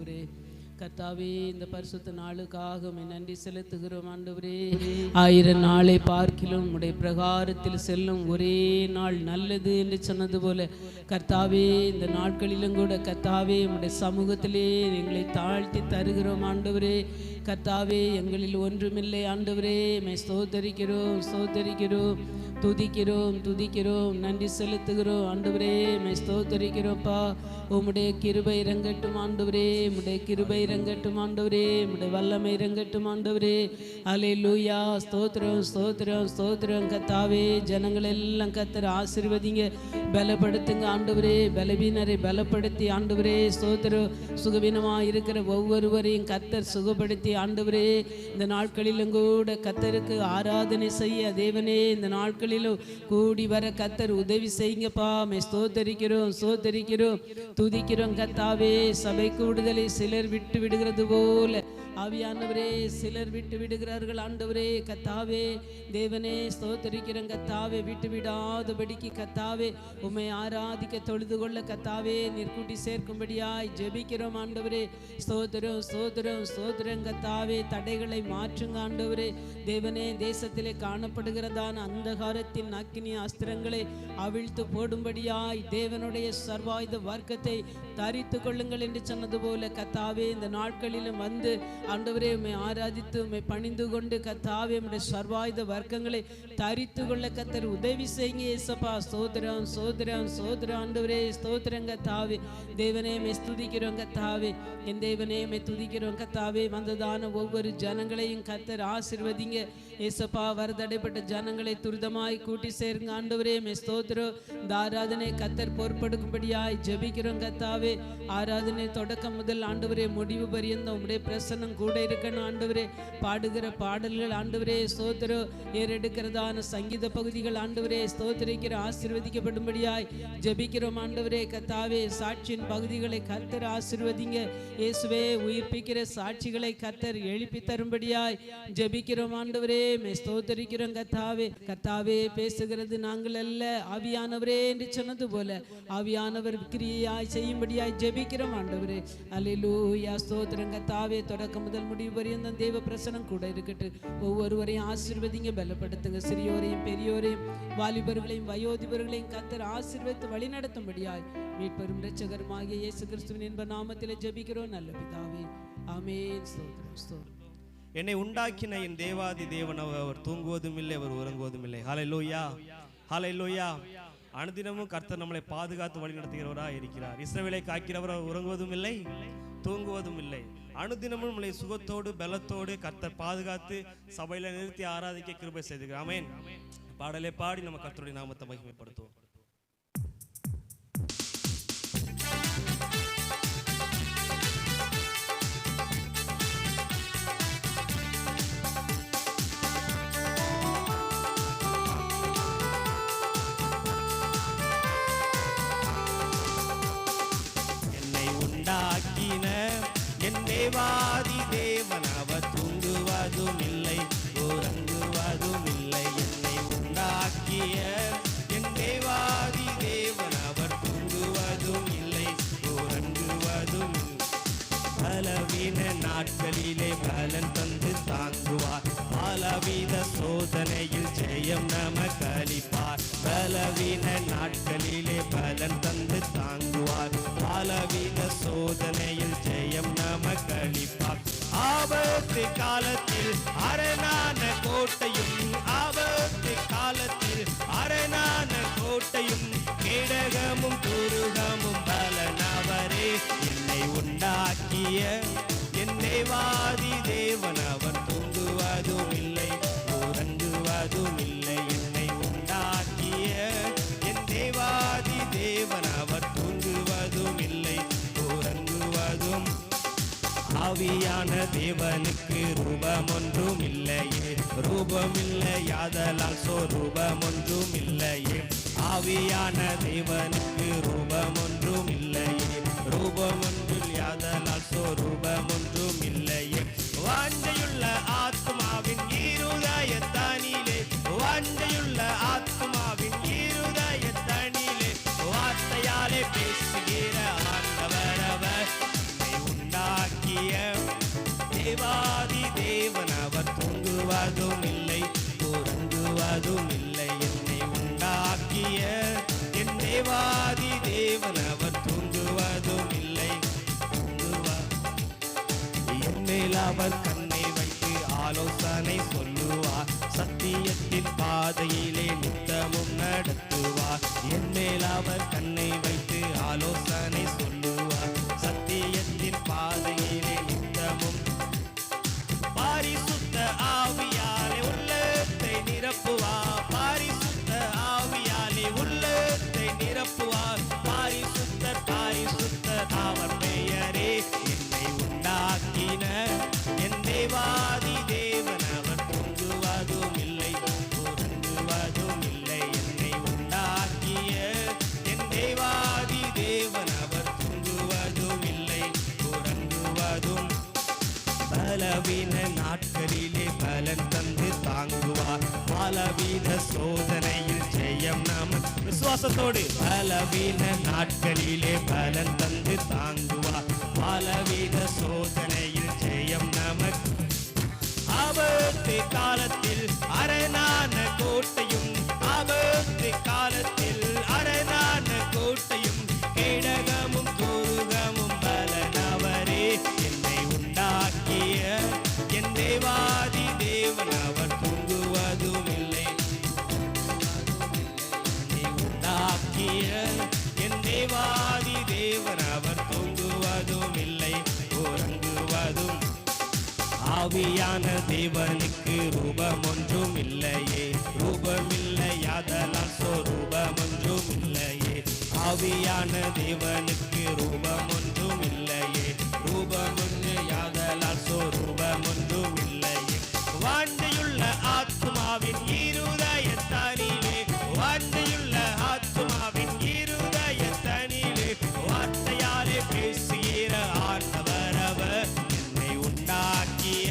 ஆண்டவரே. கர்த்தாவே, இந்த பரிசுத்த நாளுக்காக நன்றி செலுத்துகிறோம் ஆண்டவரே. 1000 நாளை பார்க்கிலும் உடைய பிரகாரத்தில் செல்லும் ஒரே நாள் நல்லது என்று சொன்னது போல கர்த்தாவே, இந்த நாட்களிலும் கூட கர்த்தாவே உடைய சமூகத்திலே எங்களை தாழ்த்தி தருகிறோம் ஆண்டவரே. கர்த்தாவே, எங்களில் ஒன்றுமில்லை ஆண்டவரே. ஸ்தோத்தரிக்கிறோம், ஸ்தோத்தரிக்கிறோம், துதிக்கிறோம், துதிக்கிறோம், நன்றி செலுத்துகிறோம் ஆண்டவரே. ஸ்தோத்தரிக்கிறோம்ப்பா. உம்முடைய கிருபை இறங்கட்டும் ஆண்டவரே, உம்முடைய கிருபை இறங்கட்டும் ஆண்டவரே, உம்முடைய வல்லமை இறங்கட்டும் ஆண்டவரே. அல்லேலூயா. ஸ்தோத்திரம், ஸ்தோத்திரம், ஸ்தோத்திரம். கர்த்தாவே, ஜனங்கள் எல்லாம் கர்த்தர் ஆசீர்வதிங்க, பலப்படுத்துங்க ஆண்டவரே. பலவீனரை பலப்படுத்தி ஆண்டவரே. ஸ்தோத்திரம். சுகவீனமாக இருக்கிற ஒவ்வொருவரையும் கர்த்தர் சுகப்படுத்தி ஆண்டவரே. இந்த நாட்களிலும் கூட கர்த்தருக்கு ஆராதனை செய்ய தேவனே இந்த நாட்களிலும் கூடி வர கர்த்தர் உதவி செய்யுங்கப்பா. ஸ்தோத்தரிக்கிறோம், ஸ்தோத்தரிக்கிறோம், துதிக்கிறோம் கர்த்தாவே. சபைக்கு விடுதலை சிலர் விட்டு விடுகிறது போல ஆவியானவரே, சிலர் விட்டு விடுகிறார்கள் ஆண்டவரே. கர்த்தாவே, தேவனே ஸ்தோத்தரிக்கிறோம் கர்த்தாவே. விட்டு விடாதபடிக்கு கர்த்தாவே உம்மை ஆராதிக்க தொழுது கொள்ள கர்த்தாவே நிற்கூட்டி சேர்க்கும்படியாய் ஜெபிக்கிறோம் ஆண்டவரே. ஸ்தோத்திரம், ஸ்தோத்திரம், ஸ்தோத்திரம் கர்த்தாவே. தடைகளை மாற்றுங்க ஆண்டவரே. தேவனே, தேசத்திலே காணப்படுகிறதான அந்தகாரத்தின் அக்கினி அஸ்திரங்களை அவிழ்த்து போடும்படியாய் தேவனுடைய சர்வாயுத வர்க்கத்தை தரித்து கொள்ளுங்கள் என்று சொன்னது போல கர்த்தாவே, இந்த நாட்களிலும் வந்து ஆண்டவரே உம்மை ஆராதித்து உம்மை பணிந்து கொண்டு கர்த்தாவே உம்முடைய சர்வாயுத வர்க்கங்களை தரித்து கொள்ள கர்த்தர் உதவி செய்யுங்க இயேசப்பா. ஸ்தோத்திரம், ஸ்தோத்திரம், ஸ்தோத்திரம் ஆண்டவரே. ஸ்தோத்திரம் கர்த்தாவே. தேவனே, உம்மை துதிக்கிறோம் கர்த்தாவே. என் தேவனே, உம்மை துதிக்கிறோம் கர்த்தாவே. வந்ததான ஒவ்வொரு ஜனங்களையும் கர்த்தர் ஆசீர்வதிங்க இயேசப்பா. வரதடைப்பட்ட ஜனங்களை துரிதமாய் கூட்டி சேருங்க ஆண்டவரே. உம்மை ஸ்தோத்திரம். இந்த ஆராதனை கர்த்தர் பொறுப்பெடுக்கும்படியாய் ஜெபிக்கிறோம் கர்த்தாவே. ஆராதனை தொடக்கம் முதல் ஆண்டவரே முடிவு பரியந்தம் உம்முடைய பிரசன்னம் கூட இருக்கணும் ஆண்டவரே. பாடுகிற பாடல்கள் ஆண்டவரே ஸ்தோத்திரம். ஏறெடுக்கிறதான சங்கீத பகுதிகள் ஆண்டவரே ஸ்தோத்திரிக்கிற ஆசீர்வதிக்கப்படும்படியாய் ஜெபிக்கிறோம் ஆண்டவரே. கர்த்தாவே, சாட்சியின் பகுதிகளை கர்த்தர் ஆசீர்வதிங்க இயேசுவே. உயிர்ப்பிக்கிற சாட்சிகளை கர்த்தர் எழுப்பி தரும்படியாய் ஜெபிக்கிறோம் ஆண்டவரே. ஸ்தோத்திரிக்கிறோம் கர்த்தாவே. கர்த்தாவே, பேசுகிறது நாங்கள் அல்ல ஆவியானவரே என்று சொன்னது போல ஆவியானவர் கிரியாய் செய்யும்படியாய் ஜெபிக்கிறோம் ஆண்டவரே. அல்லேலூயா. ஸ்தோத்திரம் கர்த்தாவே. தொடக்கம் முதல் முடிவு வரையும் தேவ பிரசனம் கூட இருக்கட்டு. ஒவ்வொருவரையும் ஆசீர்வதிங்க, பலப்படுத்துங்க. சிறியோரையும் பெரியோரையும் வாலிபர்களையும் வயோதிபர்களையும் கர்த்தர் ஆசீர்வதித்து வழிநடத்தும்படியாய் மீட்பெரும் இரட்சகருமாகிய இயேசு கிறிஸ்துவின் இன்ப நாமத்திலே ஜெபிக்கிறோம் நல்ல பிதாவே. ஆமென். ஸ்தோத்திரம், ஸ்தோத்திரம். என்னை உண்டாக்கின என் தேவாதி தேவன் அவர் தூங்குவதும் இல்லை, அவர் உறங்குவதும் இல்லை. ஹல்லேலூயா, ஹல்லேலூயா. அனுதினமும் கர்த்தர் நம்மளை பாதுகாத்து வழி நடத்துகிறவராக இருக்கிறார். இஸ்ரவேலை காக்கிறவர் உறங்குவதும் இல்லை, தூங்குவதும் இல்லை. அனுதினமும் நம்மளை சுகத்தோடு பலத்தோடு கர்த்தர் பாதுகாத்து சபையில நிறுத்தி ஆராதிக்க கிருபை செய்துகிறார். ஆமென். பாடலை பாடி நம்ம கர்த்தருடைய நாமத்தை மகிமைப்படுத்துவோம். என் தேவாதி தேவன் அவர் தூங்குவதும் இல்லை, உறங்குவதும் இல்லை. என்னை உண்டாக்கிய என் தேவாதி தேவன் அவர் தூங்குவதும் இல்லை, உறங்குவதும் இல்லை. பலவீன நாட்களிலே பலன் தந்து தாங்குவார், பலவித சோதனையில் ஜெயம் நமக்கு அளிப்பார். பலவீன நாட்களிலே பலன் தந்து தாங்குவார், பலவித சோதனையில் ஜெயம் நமக்கு அளிப்பார். ஆபத்து காலத்தில் அரணான கோட்டையும், ஆபத்து காலத்தில் அரணான கோட்டையும், கேடகமும் துருகமும் பலனவரே. என்னை உண்டாக்கிய என் தேவாதி தேவன் அவர் தூங்குவதும் இல்லை, உறங்குவதும் இல்லை. என்னை உண்டாக்கிய என் தேவாதி தேவன் அவர் தூங்குவதும் இல்லை, உறங்குவதும். ஆவியான தேவனுக்கு ரூபம் ஒன்றும் இல்லையே, ரூபமில்லை யாதலால் சொரூபம் ஒன்றும் இல்லையே. ஆவியான தேவனுக்கு ரூபம் ஒன்றும் இல்லையே, ரூபம் ஒன்றில் யாதலால் சொரூபம் ஒன்றும் இல்லையே. வாஞ்சையுள்ள ஆத்மாவின் இருதயத்தனிலே, வாஞ்சையுள்ள ஆத்மாவின் இருதயத்தனிலே வார்த்தையாலே பேசுகிற ஆண்டவர் அவர். என்னை உண்டாக்கிய தேவாதி தேவன் அவர் தூங்குவதும் இல்லை உறங்குவதும் இல்லை. என்னை உண்டாக்கிய என் தேவாதி தேவன் அவர் தூங்குவதும் இல்லை என் மேல் அவர் கண்ணை வைத்து ஆலோசனை சொல்லுவார். சத்தியத்தின் பாதையிலே நித்தமும் நடத்துவார். என் மேல் அவர் கண்ணை வைத்து ஆலோசனை சொல்லுவார். சத்தியத்தின் பாதையிலே நித்தமும் பரிசுத்த ஆவியாலே உள்ளத்தை நிரப்புவார். பரிசுத்த ஆவியாலே உள்ளத்தை நிரப்புவார். பரிசுத்தர் பரிசுத்தர் அவர் பெயரே. என்னை உண்டாக்கின என் தேவாதி தேவன் அவர் தூங்குவதும் இல்லை உறங்குவதும் இல்லை. என்னை உண்டாக்கிய என் தேவாதி தேவன் அவர் தூங்குவதும் இல்லை உறங்குவதும். பலவீன நாட்களிலே பலன் தந்து தாங்குவார். பலவீன சோதனையில் ஜெயம் நாம விசுவாசத்தோடு. பலவீன நாட்களிலே பலன் தந்து தாங்குவார். பலவீன சோதனையில் ஜெயம் நமக்கு. ஆபத்து காலத்தில் அரணான கோட்டையும் ஆபத்து காலத்தில் அரணான கோட்டையும் கேடகமும் கோருகமும் பலனவரே. என்னை உண்டாக்கிய என் தேவாதி தேவன் அவர் தூங்குவதும் இல்லை என்னை உண்டாக்கிய என் தேவாதி தேவன் அவர் தூங்குவதும் இல்லை உறங்குவதும். ஆவியான தேவனுக்கு ரூபம் ஒன்றும் இல்லையே ரூபமில்லையாதலால் சொரூபம் ஒன்றும் இல்லையே. ஆவியான தேவனுக்கு ரூபம் ஒன்றும் இல்லையே ரூபமில்லையாதலால் சொரூபம் ஒன்றும் இல்லையே. வாஞ்சையுள்ள ஆத்துமாவின் இருதயத்தனிலே வாஞ்சையுள்ள ஆத்துமாவின் இருதயத்தனிலே வார்த்தையாலே பேசுகிற ஆண்டவர் அவர். என்னை உண்டாக்கிய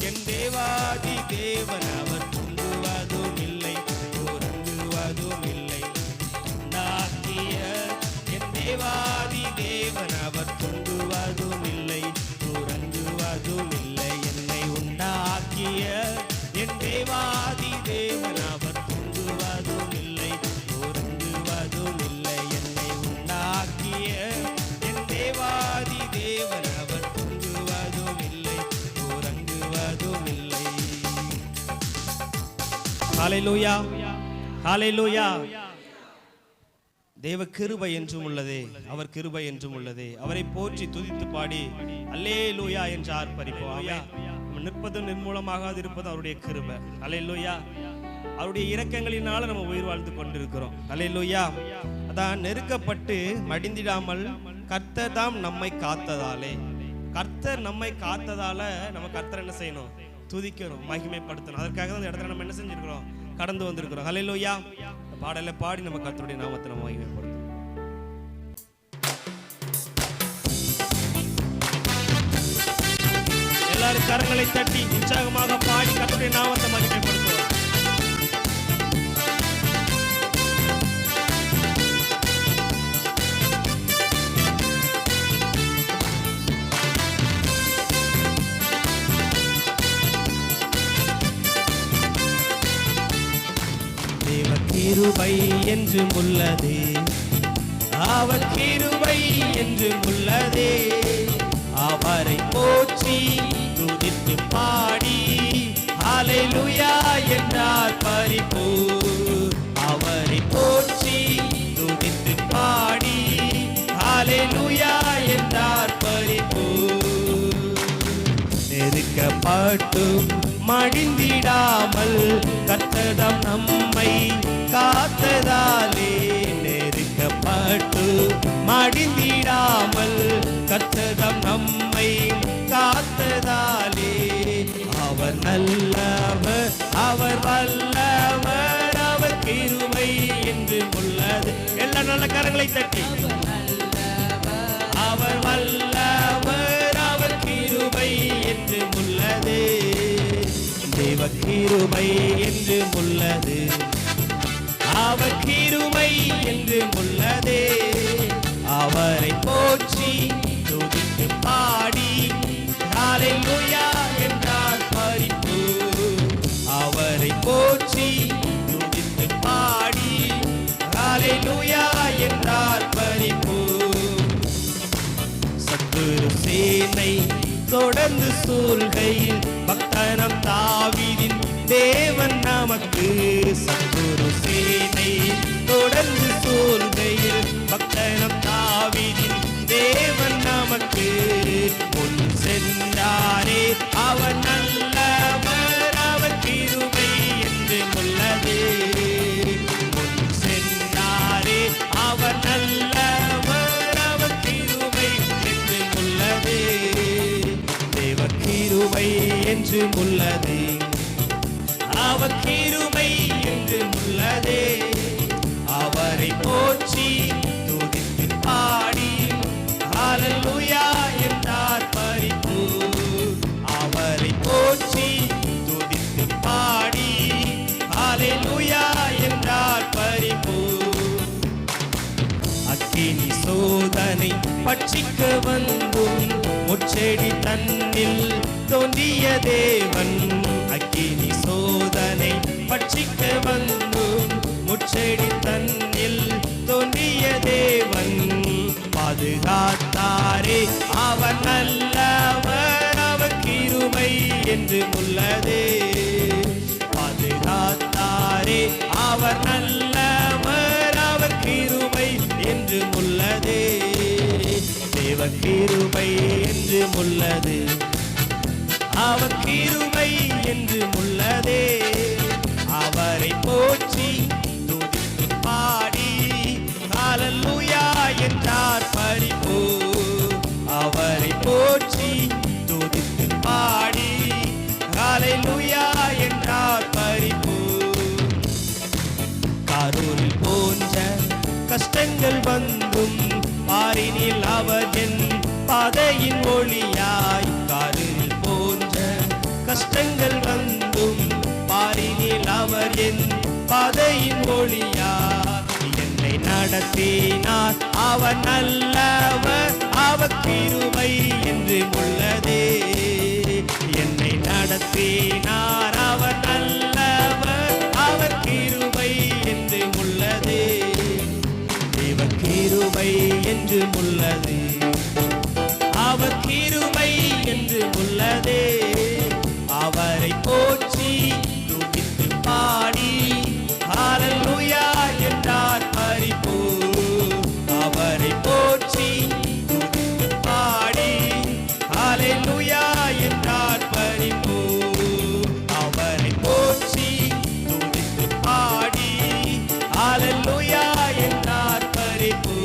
என் தேவாதி தேவன் அவர் தூங்குவதும் இல்லை உறங்குவதும் இல்லை. உண்டாக்கிய என் தேவாதி தேவன் அவர் தூங்குவதும் இல்லை உறங்குவதும் இல்லை. என்னை உண்டாக்கிய என் தேவாதி தேவன் அவர் தூங்குவதும் இல்லை உறங்குவதும் இல்லை. என்னை உண்டாக்கிய என் தேவாதி தேவன் அவர் தூங்குவதும் இல்லை உறங்குவதும் இல்லை. ஹல்லேலூயா ஹல்லேலூயா. தேவ கிருபை என்றும் உள்ளதே அவர் கிருபை என்றும் உள்ளதே. அவரை போற்றி துதித்து பாடி அல்லேலூயா என்று ஆர்ப்பரிப்போம். நம்ம நிற்பதும் நிர்மூலமாக இருப்பது அவருடைய கிருபை. அல்லேலூயா. அவருடைய இரக்கங்களினால நம்ம உயிர் வாழ்ந்து கொண்டிருக்கிறோம். அல்லேலூயா. அதான் நெருக்கப்பட்டு மடிந்திடாமல் கர்த்தர் தாம் நம்மை காத்ததாலே. கர்த்தர் நம்மை காத்ததால நம்ம கர்த்தர் என்ன செய்யணும்? துதிக்கணும், மகிமைப்படுத்தணும். அதற்காக தான் இந்த இடத்துல நம்ம என்ன செஞ்சிருக்கிறோம்? கடந்து வந்திருக்கிறோம். ஹல்லேலூயா. பாடலை பாடி நம்ம கர்த்தருடைய நாமத்தை நம்ம மகிமைப்படுத்தணும். எல்லாரும் கரங்களை தட்டி உற்சாகமாக பாடி கர்த்தருடைய நாமத்தை மகிமைப்படுத்துவோம். கிருபை என்றும் உள்ளதே அவர் கிருபை என்றும் உள்ளதே. அவரை போற்றி துதித்து பாடி ஹல்லேலூயா என்றார் பரிபூ. அவரை போற்றி துதித்து பாடி ஹல்லேலூயா என்றார் பரிபூ. நெருக்கப்பட்டும் மடிந்திடாமல் கர்த்தர் நம்மை காத்ததாலே. நெருக்கப்பட்டு மடிந்திடாமல் கர்த்தர் நம்மை காத்ததாலே. அவர் நல்லவர் அவர் வல்லவர் அவர் கிருபை என்று உள்ளது. எல்லா நல்ல கரங்களை தட்டி அவர் வல்லவர் அவர் கிருபை என்று உள்ளது. தேவ கிருபை என்று உள்ளது அவர் கிருபை என்று உள்ளதே. அவரை போற்றி துதித்து பாடி ஹல்லேலூயா சத்துரு சேனை தொடர்ந்து சூழ்கையில் பக்தனம் தாவீதின் தேவன் நமக்கு. சத்துரு சேனை தொடர்ந்து சூழ்கையில் பக்தனம் தாவீதின் தேவன் நமக்கு. முன் சென்றாரே அவர் நல்லவர், அவர் கிருபை என்றும் உள்ளது. முன் சென்றாரே அவர் நல்லவர், அவர் கிருபை என்றும் உள்ளது. தேவ கிருபை என்றும் உள்ளது, அவர் கிருபை என்றும் உள்ளது. அவரை போற்றி துதித்து பாடி ஹல்லேலூயா என்றார் பரிபு. அவரை போற்றி துதித்து பாடி ஹல்லேலூயா என்றார் பரிபு. அக்கினி சோதனை பட்சிக்க வந்தும் முச்செடி தன்னில் தோன்றிய தேவன். அக்கினி சோதனை பட்சிக்க வந்தும் முச்செடி தன்னில் தோன்றிய தேவன். பாதுகாத்தாரே அவர் நல்லவர், அவர் கிருபை என்றும் உள்ளது. பாதுகாத்தாரே அவர் நல்லவர், அவர் கிருபை என்றும் உள்ளது. தேவ கிருபை என்றும் உள்ளது, அவர் கிருபை என்றும் உள்ளதே. அவரை போற்றி துதித்து பாடி ஹல்லேலூயா என்றார் பரிபு. அவரை போற்றி துதித்து பாடி ஹல்லேலூயா என்றார் பரிபு. காரூரில் போன்ற கஷ்டங்கள் வந்தும் பாரினில் அவர் என் பாதையின் ஒளியாய். காரூரில் போன்ற கஷ்டங்கள் வந்தும் பாரினில் அவர் என் பாதையின் ஒளியாய். என்னை நடத்தினார் அவர் நல்லவர், அவர் கிருபை என்றும் உள்ளதே. என்னை நடத்தினார் அவர் நல்லவர், அவர் கிருபை என்றும் உள்ளதே. தேவ கிருபை என்றும் உள்ளது, அவர் கிருபை என்றும் உள்ளதே. அவரை போற்றி துதித்து பாடி ஹல்லேலூயா என்றார் பரிபு. அவரை போற்றி துதித்து பாடி ஹல்லேலூயா என்றார் பரிபு. அவரை போற்றி துதித்து பாடி ஹல்லேலூயா என்றார் பரிபு.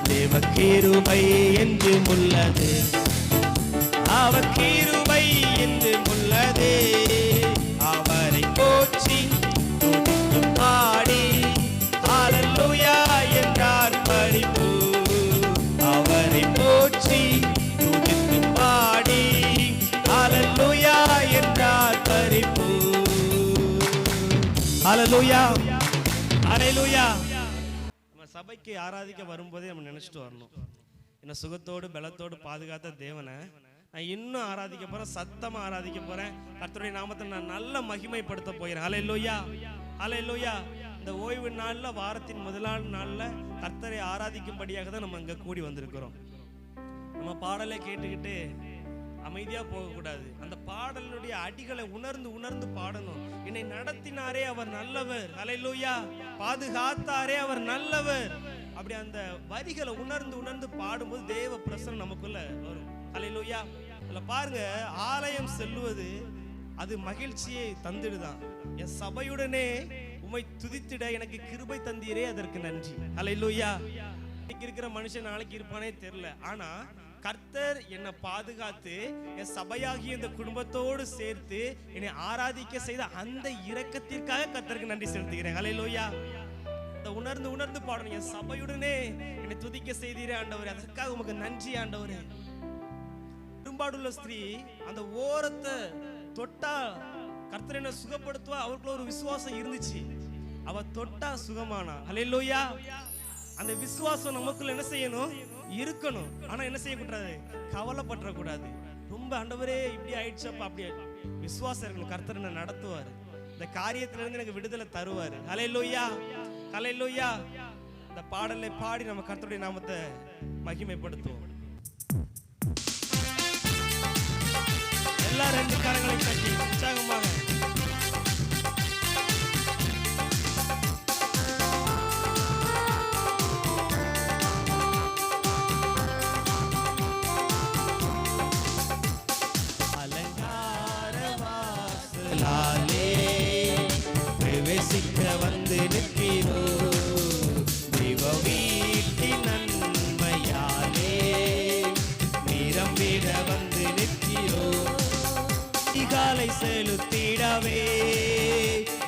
தேவ கிருபை என்றும் உள்ளது, அவர் கிருபை என்றும் உள்ளதே. அவரை போற்றி துதித்து பாடி ஹல்லேலூயா என்றார் பரிபு. அவரை போற்றி துதித்து பாடி ஹல்லேலூயா என்றார் பரிபு. ஹல்லேலூயா, ஹல்லேலூயா. நம்ம சபைக்கு ஆராதிக்க வரும்போதே நம்ம நினைச்சிட்டு வரணும், என்ன சுகத்தோடு பலத்தோடு பாதுகாத்த தேவனை நான் இன்னும் ஆராதிக்க போறேன், சத்தமா ஆராதிக்க போறேன். கர்த்தருடைய நாமத்தை நான் நல்ல மகிமைப்படுத்த போகிறேன். ஹல்லேலூயா, ஹல்லேலூயா. இந்த ஓய்வு நாள்ல, வாரத்தின் முதலாள் நாள்ல கர்த்தரை ஆராதிக்கும்படியாக தான் நம்ம இங்க கூடி வந்திருக்கிறோம். நம்ம பாடலை கேட்டுக்கிட்டு அமைதியா போகக்கூடாது. அந்த பாடலுடைய அடிகளை உணர்ந்து உணர்ந்து பாடணும். என்னை நடத்தினாரே அவர் நல்லவர், ஹல்லேலூயா. பாதுகாத்தாரே அவர் நல்லவர். அப்படி அந்த வரிகளை உணர்ந்து உணர்ந்து பாடும்போது தேவ பிரசன்னம் நமக்குள்ள வரும். ஹல்லேலூயா. அதுல பாருங்க, ஆலயம் செல்லுவது அது மகிழ்ச்சியை தந்திடுதான். என் சபையுடனே உம்மை துதித்திட எனக்கு கிருபை தந்தீரே, அதற்கு நன்றி. ஹல்லேலூயா. இன்னைக்கு இருக்கிற மனுஷன் நாளைக்கு இருப்பானே தெரியல, ஆனா கர்த்தர் என்னை பாதுகாத்து என் சபையாகிய இந்த குடும்பத்தோடு சேர்த்து என்னை ஆராதிக்க செய்த அந்த இரக்கத்திற்காக கர்த்தருக்கு நன்றி செலுத்துகிறேன். ஹல்லேலூயா. உணர்ந்து உணர்ந்து பாடணும். என் சபையுடனே என்னை துதிக்க செய்தீரே ஆண்டவரே, அதற்காக உமக்கு நன்றி ஆண்டவரே. பெரும்பாடுள்ள ஸ்திரீ அந்த ஓரத்தை தொட்டா கர்த்தர் என்ன சுகப்படுத்துவா, அவளுக்குள்ள ஒரு விசுவாசம் இருந்துச்சு. அவ தொட்டா சுகமானா. ஹல்லேலூயா. அந்த விசுவாசம் நமக்குள்ள என்ன செய்யணும், இருக்கணும். ஆனா என்ன செய்யக்கூடாது, கவலைப்பற்ற கூடாது. ரொம்ப ஆண்டவரே இப்படி ஆயிடுச்சப்பா, அப்படி விசுவாசம் இருக்கணும். கர்த்தர் என்ன நடத்துவார், இந்த காரியத்துல இருந்து எனக்கு விடுதலை தருவார். ஹல்லேலூயா, ஹல்லேலூயா. இந்த பாடலை பாடி நம்ம கர்த்தருடைய நாமத்தை மகிமைப்படுத்துவோம். ரெண்டு கரங்களை தட்டி உற்சாகமாக பிரவேசிக்க வந்து நிற்கிறோ தெய்வ வீட்டின் நன்மையாலே நிரம்பிட வந்து நிற்கிறோ அதிகாலை செலுத்திடவே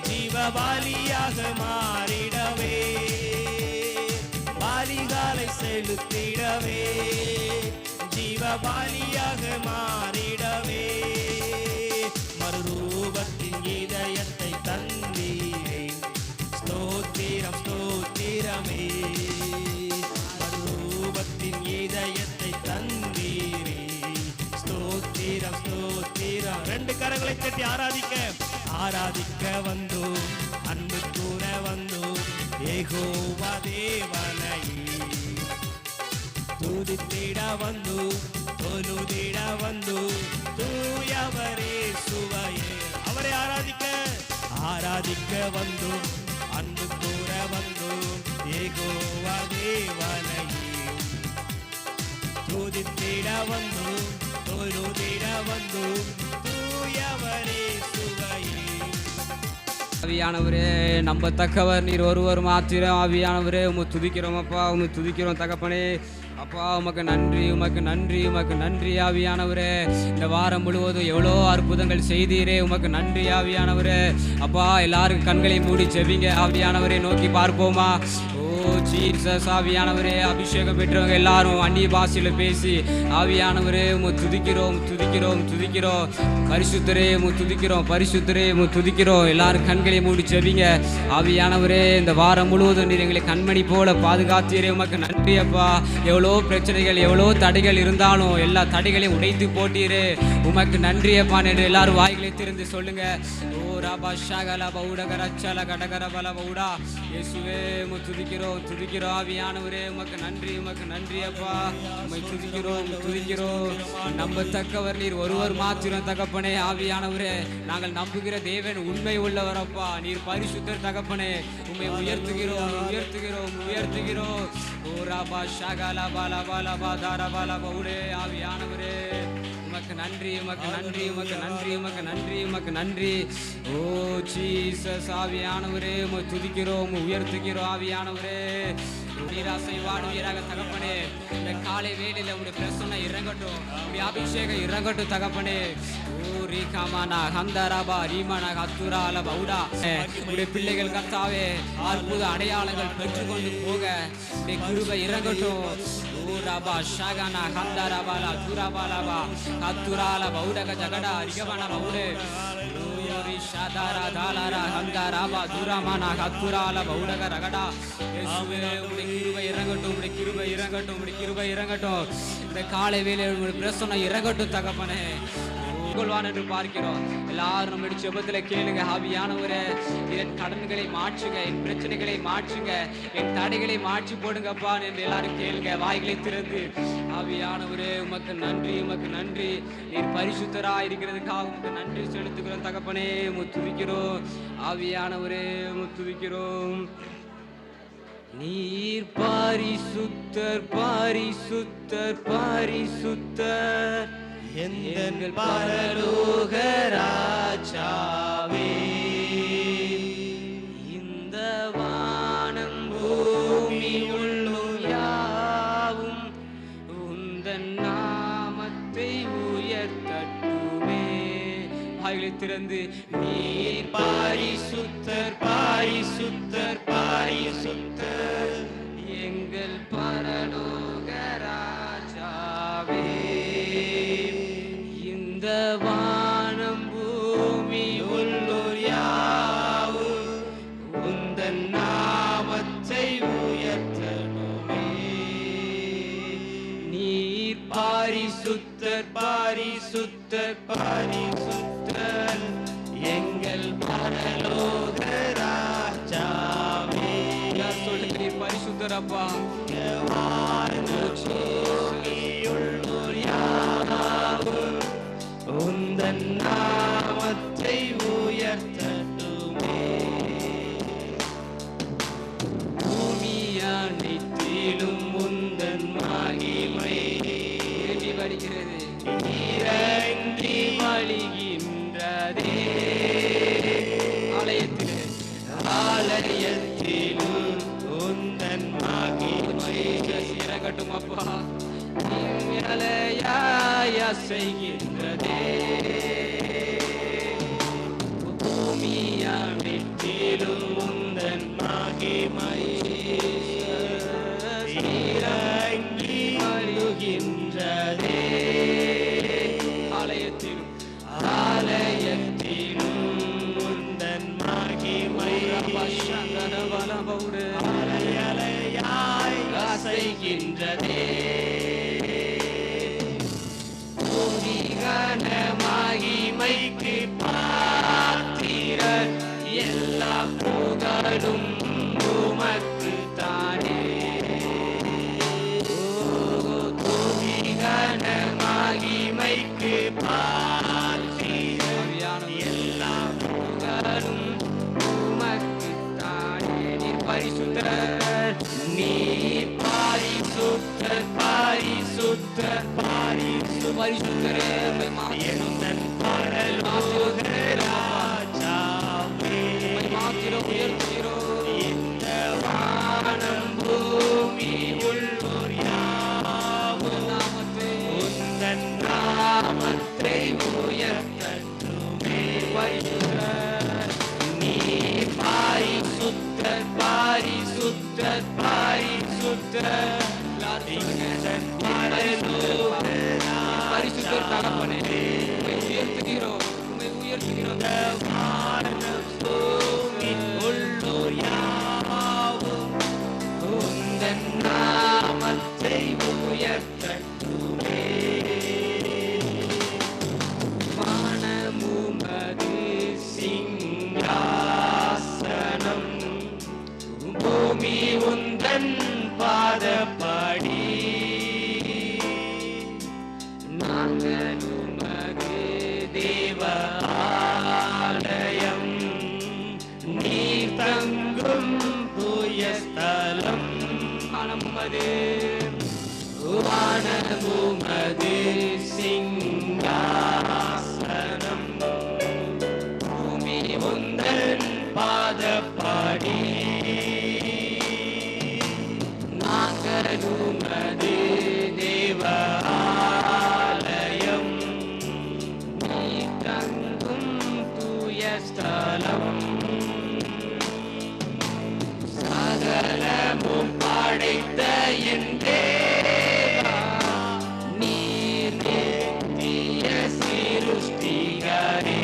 ஜீவபாலியாக மாறிடவே பாலிகாலை செலுத்திடவே ஜீவபாலியாக மாறிடவே மறுரூபத்தின் இதயத்தை தந்தீரே ஸ்தோத்திரம் ஸ்தோத்திரமே மறுரூபத்தின் இதயத்தை தந்தீரே ஸ்தோத்திரம் ஸ்தோத்திரம் ரெண்டு கரங்களை தட்டி ஆராதிக்க வந்தோம் அன்பு கூற வந்தோம் யெகோவா தேவனை துதித்திட வந்து தொழுதிட வந்து தூயவரே சுவையே அவரை ஆராதிக்க வந்து அன்பு கூற வந்து யெகோவா தேவனை துதித்திட வந்து தொழுதிட வந்து தூயவரே சுவையே. ஆவியானவரே நம்பத்தக்கவர் நீர் ஒருவர் மாத்திரம். ஆவியானவரே உம்மை துதிக்கிறோம் அப்பா, உம்மை துதிக்கிறோம் தகப்பனே. அப்பா உமக்கு நன்றி, உமக்கு நன்றி, உமக்கு நன்றி ஆவியானவரே. இந்த வாரம் முழுவதும் எவ்வளோ அற்புதங்கள் செய்தீரே, உமக்கு நன்றி ஆவியானவரே. அப்பா எல்லாருக்கும் கண்களை மூடி செவிங்க ஆவியானவரே, நோக்கி பார்ப்போமா. ஓ ஜீசஸ் ஆவியானவரே, அபிஷேகம் பெற்றவங்க எல்லாரும் அந்நிய பாஷையில் பேசி ஆவியானவரே உம்மை துதிக்கிறோம் துதிக்கிறோம் துதிக்கிறோம். பரிசுத்தரே உம்மை துதிக்கிறோம், பரிசுத்தரே உம்மை துதிக்கிறோம். எல்லாரும் கண்களை மூடி செவிங்க ஆவியானவரே. இந்த வாரம் முழுவதும் நீர் எங்களை கண்மணி போல பாதுகாத்தீரே, உமக்கு நன்றி அப்பா. எவ்வளோ பிரச்சனைகள் எவ்வளோ தடைகள் இருந்தாலும் எல்லா தடைகளையும் உடைத்து போட்டீரே, உமக்கு நன்றி அப்பா என்று எல்லாரும் வாய்களை திறந்து சொல்லுங்க. ஓ ராபா ஷாகலா பவுடக ரச்சல கடகர பல பவுடா இயேசுவே உம்மை துதிக்கிறோம் துதிக்கிறோம் ஆவியானவரே, உமக்கு நன்றி, உமக்கு நன்றி அப்பா. உம்மை துதிக்கிறோம் துதிக்கிறோம். நம்பத்தக்கவர் நீர் ஒருவர் மாத்திரம் தகப்பனே. ஆவியானவரே நாங்கள் நம்புகிற தேவன் உண்மை உள்ளவர் அப்பா, நீர் பரிசுத்தர் தகப்பனே. உம்மை உயர்த்துகிறோம் உயர்த்துகிறோம் உயர்த்துகிறோம். ஓ ராபா ஷாகலா பாலா பாலா பாதாரா பாலா பவுடே ஆவியானவரே உமக்கு நன்றி, உமக்கு நன்றி, உமக்கு நன்றி, உமக்கு நன்றி, உமக்கு நன்றி. ஓ ஜீசஸ் ஆவியானவரே உம்மை துதிக்கிறோம் உயர்த்துகிறோம் ஆவியானவரே. நீராசை வாடுவீராக தகப்பனே. இந்த காலை வேளையில உடைய பிரசன்னம் இறங்கட்டும், உடைய அபிஷேகம் இறங்கட்டும் தகப்பனே. ஓ ரீகாமானா ஹந்தராபா ரீமானா ஹத்துரால பவுடா உடைய பிள்ளைகள் கர்த்தாவே அற்புத அடையாளங்கள் பெற்றுக்கொண்டு போக உடைய கிருபை இறங்கட்டும். ஓ ராபா ஷாகானா ஹந்தராபாலா துராபாலாபா ஹத்துரால பவுடக ஜகடா ரிகவன பவுடே ஷாதாரா தாலாரா ஹந்தராபா துராமானா ஹத்துரால பவுடக ரகடா. இயேசுவே உம்முடைய கிருபை இறங்கட்டும், உம்முடைய கிருபை இறங்கட்டும், உம்முடைய கிருபை இறங்கட்டும். இந்த காலை வேளையில் உம்முடைய பிரசன்னம் இறங்கட்டும் தகப்பனே. கொள்வான் என்று பார்க்கிறோம். எல்லாரும் நம்முடைய ஜெபத்தில் கேளுங்க. ஆவியானவரே என் கடன்களை மாற்றுங்க, என் பிரச்சனைகளை மாற்றுங்க, என் தடைகளை மாற்றி போடுங்கப்பா என்று எல்லாரும் கேளுங்க வாய்களை திறந்து. ஆவியானவரே உமக்கு நன்றி, உமக்கு நன்றி. நீர் பரிசுத்தரா இருக்கிறதுக்காக உமக்கு நன்றி செலுத்துகிறோம் தகப்பனே. உம்மை துதிக்கிறோம் ஆவியானவரே, உம்மை துதிக்கிறோம். நீர் பரிசுத்தர் பரிசுத்தர் பரிசுத்தர் எங்கள் பரலோக ராஜாவே. இந்த வானம் பூமி உள்ளும் யாவும் உந்தன் நாமத்தை உயர்த்தட்டுமே. வாய்களை திறந்து நீர் பரிசுத்தர் பரிசுத்தர் பரிசுத்தர் எங்கள் பரலோக ராஜாவே. இந்த வானம் பூமி உள்ளோர் யாவும் உந்தன் நாமத்தை உயர்த்தணுமே. நீர் பரிசுத்தர் பரிசுத்தர் பரிசுத்தர் எங்கள் பரலோக ராஜாவே. சொல்லுங்க நீர் பரிசுத்தர் அப்பா. உந்தன் அடிக்கிறது இறங்கி வழிகின்றதே ஆலயத்திலே ஆலயத்திலும் உந்தன் மகிமை இறங்கட்டும் அப்பா அலையாய் அசைகின்றதே பூமியாவிட்டிலும் உந்தன் மகிமை இறங்கி வழிகின்றதே ஆலயத்திலும் உந்தன் மகிமை அலையாய் அசைகின்றதே மகிமைக்கு பாத்திரர் எல்லா புகழும் உமக்கு தானே மகிமைக்கு பாத்திரர் எல்லா புகழும் உமக்கு தானே நீர் பரிசுத்தர் நீர் பரிசுத்தர் பரிசுத்தர் பரிசுத்தரே எந்தன் பரலோக ராஜாவே உயர்த்துகிறோம் இந்த வானம் பூமி உள்ளோர் யாவும் உந்தன் நாமத்தை உயர்த்தட்டுமே பரிசுத்தர் நீ பரிசுத்தர் பரிசுத்தர் பரிசுத்தர் எந்தன் பரலோக பரிசுத்தர் தகப்பனே உம்மை உயர்த்துகிறோம் உள்ளோர் யாவும் உந்தன் நாமத்தை உயர்த்தட்டுமே வானமுமது சிங்காசனம் பூமி உந்தன் பாதப்படி நாங்களுமது தேவ ஆலயம் நீர் தங்கும் தூய ஸ்தலம் மனமது வானமுமது சிங்காசனம் பூமி உந்தன் பாதப்படி நாங்களுமது தேவ ஆலயம் நீர் தங்கும் தூய ஸ்தலம் சகலமும் படைத்த என் தேவா நீர் நித்திய சிருஷ்டிகரே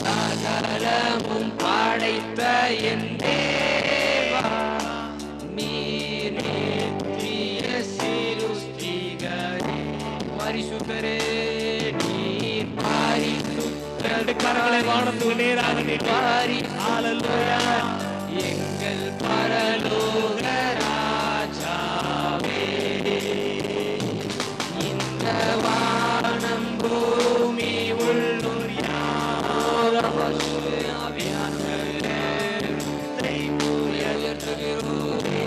சகலமும் படைத்த என் தேவா நீர் நித்திய சிருஷ்டிகரே பரிசுத்தரே நீர் பரிசுத்தர் கரங்களை வானத்துக்கு நேராக நீர் ஹல்லேலூயா எங்கள் பரலோக ராஜாவே இந்த வானம் பூமி உள்ளோர் யாவும் ஆவியானவரே உயர்த்துகிறோமே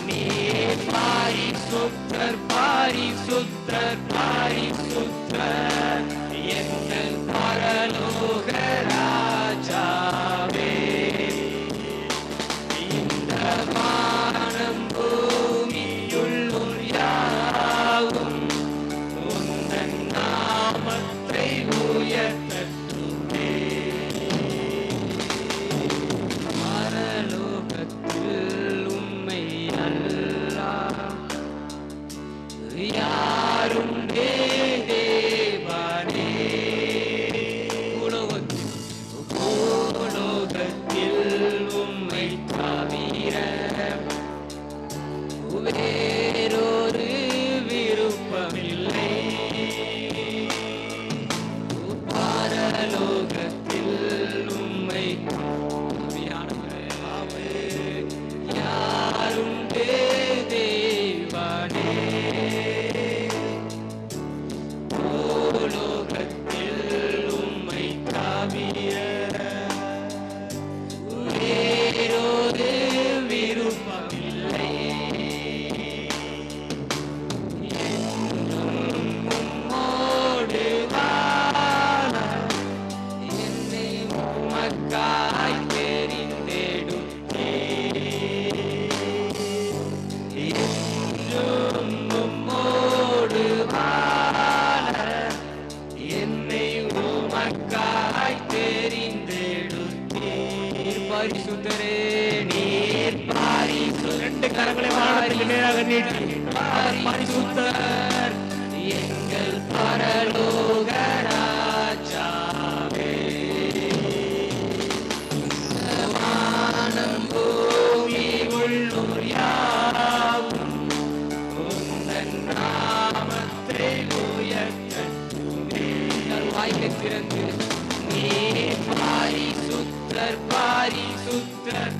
நீர் பரிசுத்தர் பரிசுத்தர் பரிசுத்தர் எங்கள் பரலோக ராஜாவே இந்த வானம் பூமியுள்ளோர் யாவும் உந்தன் நாமத்தை உயர்த்தட்டுமே பரலோகத்தில் உம்மை அல்லாஹ் யாரும் தேவானே உலகத்தில் கரங்களை வானத்துக்கு நேராக நீட்டி பரிசுத்தர் எங்கள் பரலோக ராஜாவே, வானம் பூமி உள்ளூர் யாவும் உந்தன் நாமத்தை உயர்த்தட்டுமே. வாய்க்கு திறந்து நீ பாரிசுத்தர் பாரிசுத்தர்